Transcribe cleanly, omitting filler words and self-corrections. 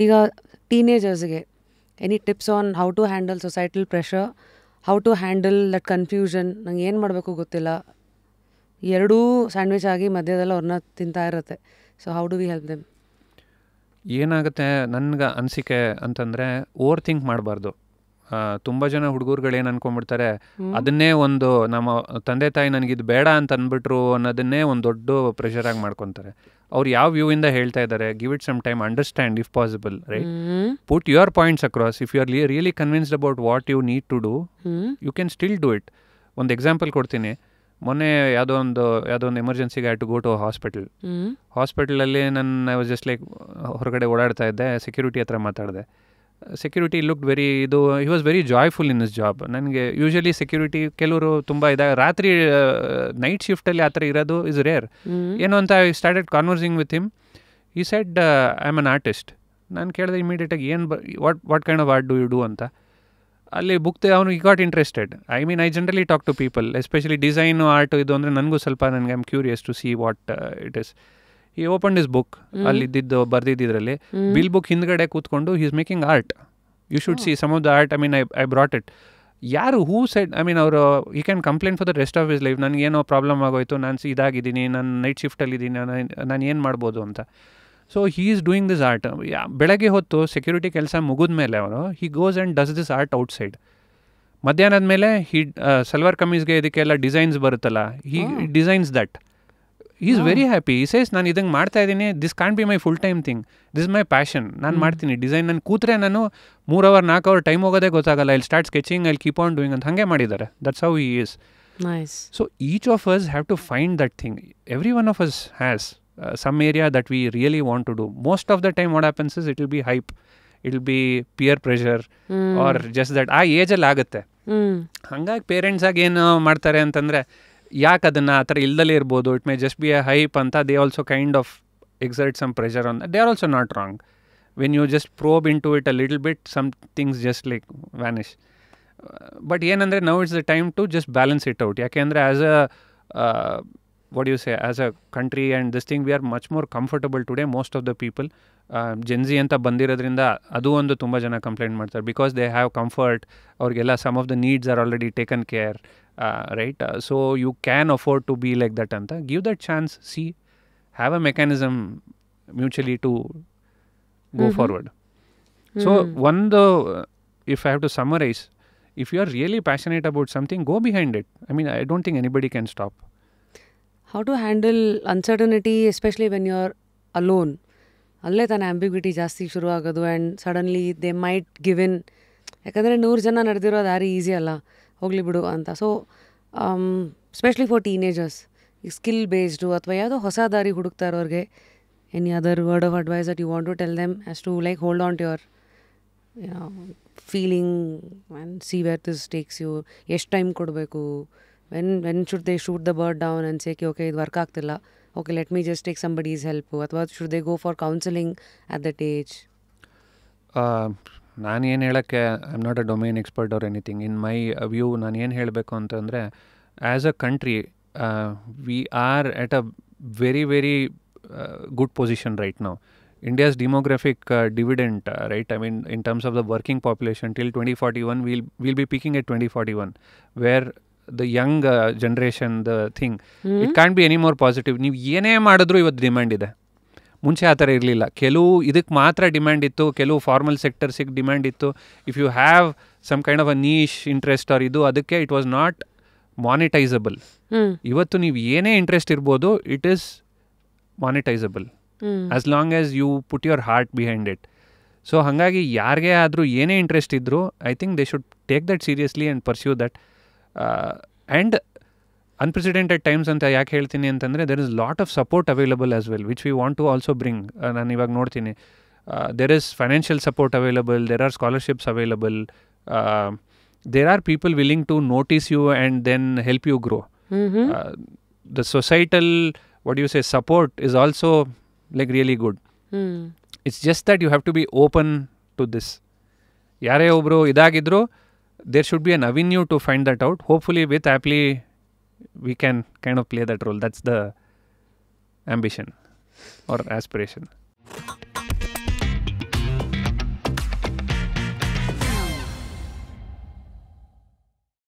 ಈಗ ಟೀನೇಜರ್ಸ್ಗೆ any tips on how to handle societal pressure, how to handle that confusion, ನಂಗೆ ಏನು ಮಾಡಬೇಕು ಗೊತ್ತಿಲ್ಲ, ಎರಡೂ ಸ್ಯಾಂಡ್ವಿಚ್ ಆಗಿ ಮಧ್ಯದಲ್ಲಿ ಅವ್ರನ್ನ ತಿಂತಾ ಇರುತ್ತೆ. So how do we help them? ಏನಾಗುತ್ತೆ ನನಗೆ ಅನಿಸಿಕೆ ಅಂತಂದರೆ ಓವರ್ ಥಿಂಕ್ ಮಾಡಬಾರ್ದು. ತುಂಬ ಜನ ಹುಡುಗರುಗಳು ಏನು ಅನ್ಕೊಂಡ್ಬಿಡ್ತಾರೆ, ಅದನ್ನೇ ಒಂದು ನಮ್ಮ ತಂದೆ ತಾಯಿ ನನಗಿದು ಬೇಡ ಅಂತ ಅಂದ್ಬಿಟ್ರು ಅನ್ನೋದನ್ನೇ ಒಂದು ದೊಡ್ಡ ಪ್ರೆಷರಾಗಿ ಮಾಡ್ಕೊತಾರೆ. ಅವ್ರು ಯಾವ ವ್ಯೂವಿಂದ ಹೇಳ್ತಾ ಇದ್ದಾರೆ, give it some time, understand if possible, right? Put your points across. If you are really convinced about what you need to do, you can still do it. ಒಂದು ಎಕ್ಸಾಂಪಲ್ ಕೊಡ್ತೀನಿ. ಮೊನ್ನೆ ಯಾವುದೋ ಒಂದು ಎಮರ್ಜೆನ್ಸಿಗೆ ಟು ಗೋ ಟು ಹಾಸ್ಪಿಟಲಲ್ಲಿ I was just like ಹೊರಗಡೆ ಓಡಾಡ್ತಾ ಇದ್ದೆ, ಸೆಕ್ಯೂರಿಟಿ ಹತ್ರ ಮಾತಾಡಿದೆ. Security looked he was very joyful in his job. ನನಗೆ ಯೂಶಲಿ ಸೆಕ್ಯೂರಿಟಿ ಕೆಲವರು ತುಂಬ ರಾತ್ರಿ ನೈಟ್ ಶಿಫ್ಟಲ್ಲಿ ಆ ಥರ ಇರೋದು ಇಸ್ ರೇರ್. ಏನು ಅಂತ I started conversing with him. He said I am an artist. ನಾನು ಕೇಳಿದೆ ಇಮಿಡಿಯೇಟಾಗಿ what kind of art do you do ಅಂತ. ಅಲ್ಲಿ ಅವನು he got interested. I generally talk to people, especially design art ಇದು ಅಂದರೆ ನನಗೂ ಸ್ವಲ್ಪ I am curious to see what it is. He open his book, ಅಲ್ಲಿ ಬರ್ದಿದ್ರಲ್ಲಿ ಬಿಲ್ ಬುಕ್ ಹಿಂದ್ಗಡೆ ಕೂತ್ಕೊಂಡು he is making art. You should see some of the art. I brought it. ಯಾರು ಹೂ shed ಅವರು ಈ can complaint for the rest of his life, ನನಗೇನೋ problem ಆಗೋಯ್ತು, ನಾನು ಇದಾಗಿದ್ದೀನಿ, ನಾನು ನೈಟ್ ಶಿಫ್ಟಲ್ಲಿದ್ದೀನಿ, ನಾನು ಏನು ಮಾಡ್ಬೋದು ಅಂತ. So he is doing this art. ಬೆಳಗ್ಗೆ ಹೊತ್ತು ಸೆಕ್ಯೂರಿಟಿ ಕೆಲಸ ಮುಗಿದ ಮೇಲೆ ಅವನು he goes and does this art outside. ಮಧ್ಯಾಹ್ನದ ಮೇಲೆ ಸಲ್ವಾರ್ ಕಮೀಸ್ಗೆ ಇದಕ್ಕೆಲ್ಲ ಡಿಸೈನ್ಸ್ ಬರುತ್ತಲ್ಲ, he designs that. He is very happy. He says ನಾನು ಇದನ್ನು ಮಾಡ್ತಾ ಇದ್ದೀನಿ, this can't be my full time thing, this my passion. ನಾನು ಮಾಡ್ತೀನಿ ಡಿಸೈನ್. ನಾನು ಕೂತ್ರೆ ನಾನು 3 hours 4 hours ಟೈಮ್ ಹೋಗೋದೇ ಗೊತ್ತಾಗಲ್ಲ. I'll start sketching, I'll keep on doing ಅಂತ ಹಾಗೆ ಮಾಡಿದ್ದಾರೆ. That's how he is. So each of us have to find that thing. Every one of us has some area that we really want to do. Most of the time what happens is it will be hype, it will be peer pressure, or just that ಆ ಏಜಲ್ಲಿ ಆಗುತ್ತೆ. ಹಂಗಾಗಿ parents ಆಗಿ ಏನು ಮಾಡ್ತಾರೆ ಅಂತಂದರೆ, ಯಾಕೆ ಅದನ್ನು ಆ ಥರ ಇಲ್ದಲೇ ಇರ್ಬೋದು, it may just be a hype ಅಂತ they also kind of exert some pressure on that. They are also not wrong. When you just probe into it a little bit, some things just like vanish. But ಏನಂದರೆ now it's the time to just balance it out. ಯಾಕೆಂದರೆ as a what do you say, as a country and this thing, we are much more comfortable today, most of the people. Gen Z ಅಂತ ಬಂದಿರೋದ್ರಿಂದ ಅದು ಒಂದು ತುಂಬ ಜನ complaint ಮಾಡ್ತಾರೆ, because they have comfort. ಅವ್ರಿಗೆಲ್ಲ some of the needs are already taken care, right? So you can afford to be like that ಅಂತ. Give that chance, see, have a mechanism mutually to go forward. So ಒಂದು, if I have to summarize, if you are really passionate about something, go behind it. I don't think anybody can stop. How to handle uncertainty, especially when you're alone? ಅಲ್ಲೇ ತಾನೆ ambiguity ಜಾಸ್ತಿ ಶುರು ಆಗೋದು. And suddenly they might give ಇನ್. ಯಾಕಂದರೆ 100 ಜನ ನಡೆದಿರೋ ದಾರಿ easy ಅಲ್ಲ, ಹೋಗಲಿ ಬಿಡು ಅಂತ. ಸೊ ಸ್ಪೆಷಲಿ ಫಾರ್ ಟೀನೇಜರ್ಸ್, ಈ ಸ್ಕಿಲ್ ಬೇಸ್ಡು ಅಥವಾ ಯಾವುದೋ ಹೊಸ ದಾರಿ ಹುಡುಕ್ತಾ ಇರೋರಿಗೆ, any other word of advice that you want to tell them as to like hold on to your feeling and see where this takes you? ಎಷ್ಟು time ಕೊಡಬೇಕು? when should they shoot the bird down and say okay ಇದು work ಆಗ್ತಿಲ್ಲ, okay let me just take somebody's help? ಅಥವಾ should they go for counseling at that age? ನಾನು ಏನು ಹೇಳೋಕ್ಕೆ, I am not a domain expert or anything. In my view ನಾನು ಏನು ಹೇಳಬೇಕು ಅಂತಂದರೆ, as a country we are at a very very good position right now. India's demographic dividend, right? In terms of the working population till 2041, we'll be peaking at 2041, where the young generation, the thing, it can't be any more positive. ನೀವು ಏನೇ ಮಾಡಿದ್ರು ಇವತ್ತು demand ಇದೆ. ಮುಂಚೆ ಆ ಥರ ಇರಲಿಲ್ಲ. ಕೆಲವು ಇದಕ್ಕೆ ಮಾತ್ರ ಡಿಮ್ಯಾಂಡ್ ಇತ್ತು, ಕೆಲವು ಫಾರ್ಮಲ್ ಸೆಕ್ಟರ್ಸಿಗೆ ಡಿಮ್ಯಾಂಡ್ ಇತ್ತು. If you have some kind of a niche interest or ಇದು, ಅದಕ್ಕೆ ಇಟ್ ವಾಸ್ ನಾಟ್ ಮಾನಿಟೈಸಬಲ್. ಇವತ್ತು ನೀವು ಏನೇ ಇಂಟ್ರೆಸ್ಟ್ ಇರ್ಬೋದು, it is monetisable as long as you put your heart behind it. So ಹಾಗಾಗಿ ಯಾರಿಗೆ ಆದರೂ ಏನೇ ಇಂಟ್ರೆಸ್ಟ್ ಇದ್ದರೂ, I think they should take that seriously and pursue that. And unprecedented times ಅಂತ ಯಾಕೆ ಹೇಳ್ತೀನಿ ಅಂತಂದರೆ, there is lot of support available as well, which we want to also bring. ನಾನು ಇವಾಗ ನೋಡ್ತೀನಿ, there is financial support available, there are scholarships available, there are people willing to notice you and then help you grow. The societal, what do you say, support is also like really good. It's just that you have to be open to this. ಯಾರೇ ಒಬ್ಬರು ಇದಾಗಿದ್ರು, there should be an avenue to find that out. Hopefully with Apply we can kind of play that role. That's the ambition or aspiration?